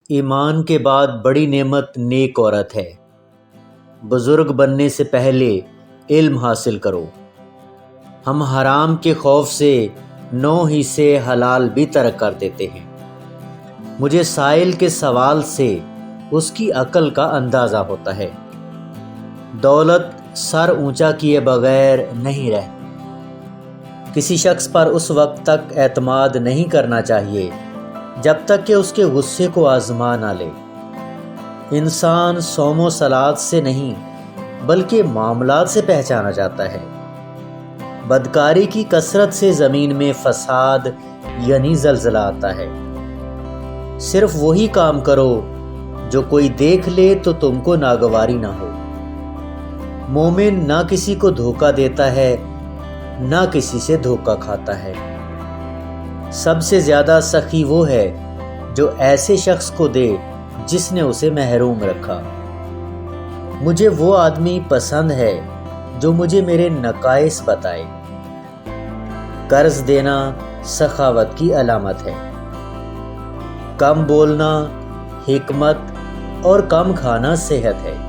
ایمان کے بعد بڑی نعمت نیک عورت ہے۔ بزرگ بننے سے پہلے علم حاصل کرو۔ ہم حرام کے خوف سے 9 حصے حلال بھی ترک کر دیتے ہیں۔ مجھے سائل کے سوال سے اس کی عقل کا اندازہ ہوتا ہے۔ دولت سر اونچا کیے بغیر نہیں رہتی۔ کسی شخص پر اس وقت تک اعتماد نہیں کرنا چاہیے جب تک کہ اس کے غصے کو آزما نہ لے۔ انسان صوم و صلات سے نہیں بلکہ معاملات سے پہچانا جاتا ہے۔ بدکاری کی کثرت سے زمین میں فساد یعنی زلزلہ آتا ہے۔ صرف وہی کام کرو جو کوئی دیکھ لے تو تم کو ناگواری نہ ہو۔ مومن نہ کسی کو دھوکہ دیتا ہے نہ کسی سے دھوکہ کھاتا ہے۔ سب سے زیادہ سخی وہ ہے جو ایسے شخص کو دے جس نے اسے محروم رکھا۔ مجھے وہ آدمی پسند ہے جو مجھے میرے نقائص بتائے۔ قرض دینا سخاوت کی علامت ہے۔ کم بولنا حکمت اور کم کھانا صحت ہے۔